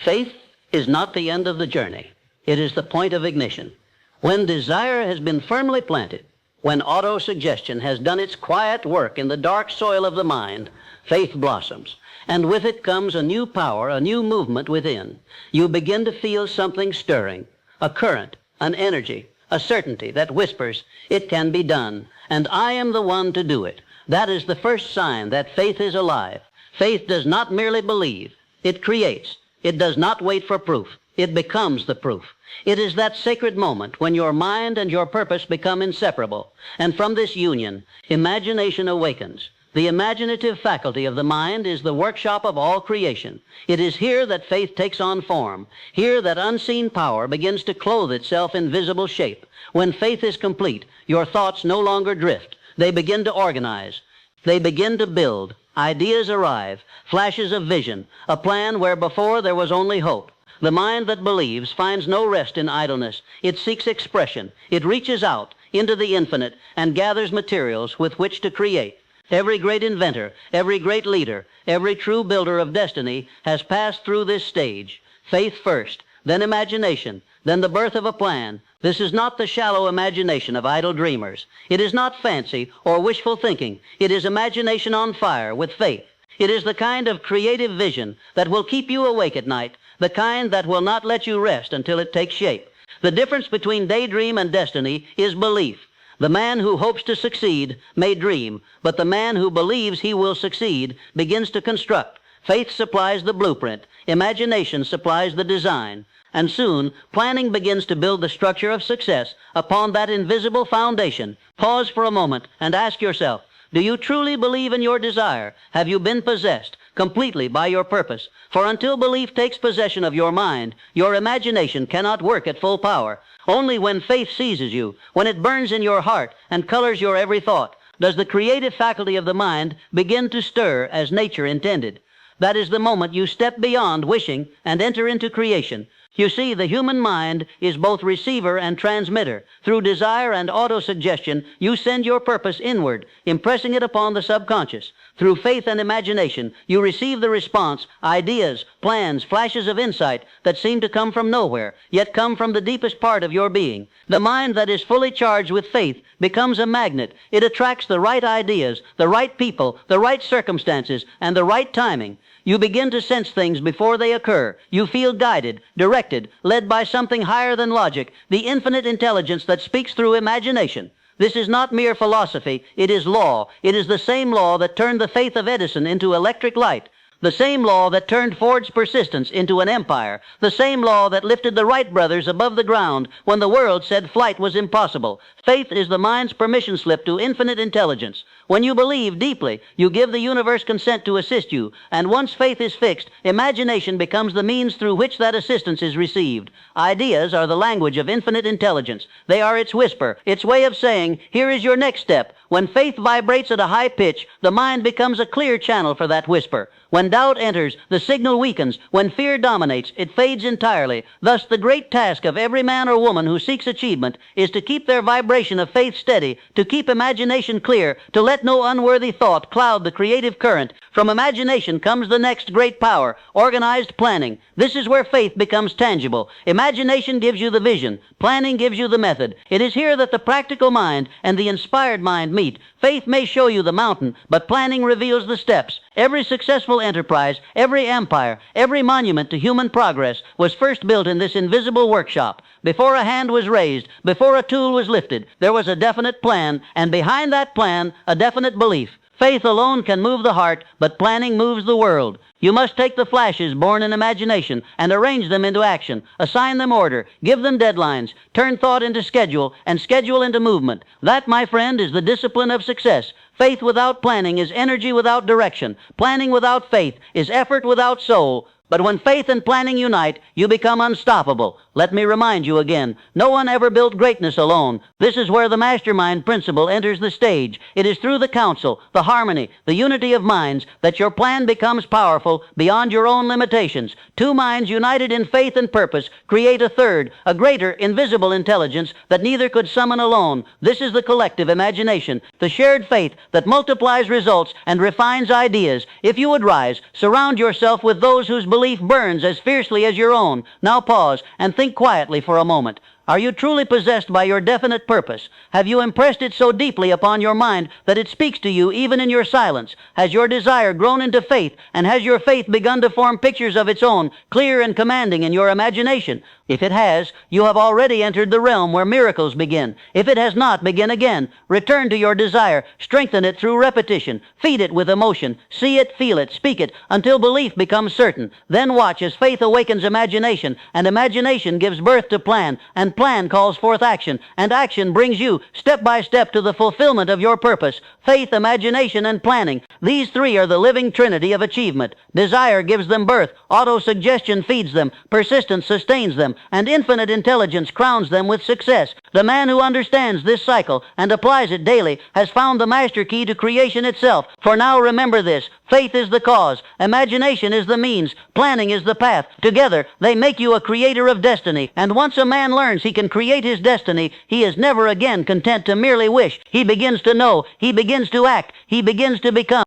Faith is not the end of the journey. It is the point of ignition. When desire has been firmly planted, when auto-suggestion has done its quiet work in the dark soil of the mind, faith blossoms, and with it comes a new power, a new movement within. You begin to feel something stirring, a current, an energy, a certainty that whispers, "It can be done, and I am the one to do it." That is the first sign that faith is alive. Faith does not merely believe. It creates. It does not wait for proof. It becomes the proof. It is that sacred moment when your mind and your purpose become inseparable. And from this union, imagination awakens. The imaginative faculty of the mind is the workshop of all creation. It is here that faith takes on form. Here that unseen power begins to clothe itself in visible shape. When faith is complete, your thoughts no longer drift. They begin to organize. They begin to build. Ideas arrive, flashes of vision, a plan where before there was only hope. The mind that believes finds no rest in idleness. It seeks expression. It reaches out into the infinite and gathers materials with which to create. Every great inventor, every great leader, every true builder of destiny has passed through this stage. Faith first, then imagination, then the birth of a plan. This is not the shallow imagination of idle dreamers. It is not fancy or wishful thinking. It is imagination on fire with faith. It is the kind of creative vision that will keep you awake at night, the kind that will not let you rest until it takes shape. The difference between daydream and destiny is belief. The man who hopes to succeed may dream, but the man who believes he will succeed begins to construct. Faith supplies the blueprint. Imagination supplies the design. And soon, planning begins to build the structure of success upon that invisible foundation. Pause for a moment and ask yourself, do you truly believe in your desire? Have you been possessed completely by your purpose? For until belief takes possession of your mind, your imagination cannot work at full power. Only when faith seizes you, when it burns in your heart and colors your every thought, does the creative faculty of the mind begin to stir as nature intended. That is the moment you step beyond wishing and enter into creation. You see, the human mind is both receiver and transmitter. Through desire and auto-suggestion, you send your purpose inward, impressing it upon the subconscious. Through faith and imagination, you receive the response, ideas, plans, flashes of insight that seem to come from nowhere, yet come from the deepest part of your being. The mind that is fully charged with faith becomes a magnet. It attracts the right ideas, the right people, the right circumstances, and the right timing. You begin to sense things before they occur. You feel guided, directed, led by something higher than logic, the infinite intelligence that speaks through imagination. This is not mere philosophy. It is law. It is the same law that turned the faith of Edison into electric light. The same law that turned Ford's persistence into an empire. The same law that lifted the Wright brothers above the ground when the world said flight was impossible. Faith is the mind's permission slip to infinite intelligence. When you believe deeply, you give the universe consent to assist you, and once faith is fixed, imagination becomes the means through which that assistance is received. Ideas are the language of infinite intelligence. They are its whisper, its way of saying, here is your next step. When faith vibrates at a high pitch, the mind becomes a clear channel for that whisper. When doubt enters, the signal weakens. When fear dominates, it fades entirely. Thus, the great task of every man or woman who seeks achievement is to keep their vibration of faith steady, to keep imagination clear, to let no unworthy thought cloud the creative current. From imagination comes the next great power, organized planning. This is where faith becomes tangible. Imagination gives you the vision. Planning gives you the method. It is here that the practical mind and the inspired mind meet. Faith may show you the mountain, but planning reveals the steps. Every successful enterprise, every empire, every monument to human progress was first built in this invisible workshop. Before a hand was raised, before a tool was lifted, there was a definite plan, and behind that plan, a definite belief. Faith alone can move the heart, but planning moves the world. You must take the flashes born in imagination and arrange them into action, assign them order, give them deadlines, turn thought into schedule, and schedule into movement. That, my friend, is the discipline of success. Faith without planning is energy without direction. Planning without faith is effort without soul. But when faith and planning unite, you become unstoppable. Let me remind you again, no one ever built greatness alone. This is where the mastermind principle enters the stage. It is through the counsel, the harmony, the unity of minds that your plan becomes powerful beyond your own limitations. Two minds united in faith and purpose create a third, a greater, invisible intelligence that neither could summon alone. This is the collective imagination, the shared faith that multiplies results and refines ideas. If you would rise, surround yourself with those whose belief burns as fiercely as your own. Now pause and think quietly for a moment. Are you truly possessed by your definite purpose? Have you impressed it so deeply upon your mind that it speaks to you even in your silence? Has your desire grown into faith, and has your faith begun to form pictures of its own, clear and commanding in your imagination? If it has, you have already entered the realm where miracles begin. If it has not, begin again. Return to your desire. Strengthen it through repetition. Feed it with emotion. See it, feel it, speak it, until belief becomes certain. Then watch as faith awakens imagination, and imagination gives birth to plan, and plan calls forth action, and action brings you step by step to the fulfillment of your purpose. Faith, imagination, and planning. These three are the living trinity of achievement. Desire gives them birth. Auto-suggestion feeds them. Persistence sustains them. And infinite intelligence crowns them with success. The man who understands this cycle and applies it daily has found the master key to creation itself. For now, remember this. Faith is the cause. Imagination is the means. Planning is the path. Together, they make you a creator of destiny. And once a man learns he can create his destiny, he is never again content to merely wish. He begins to know. He begins to act. He begins to become.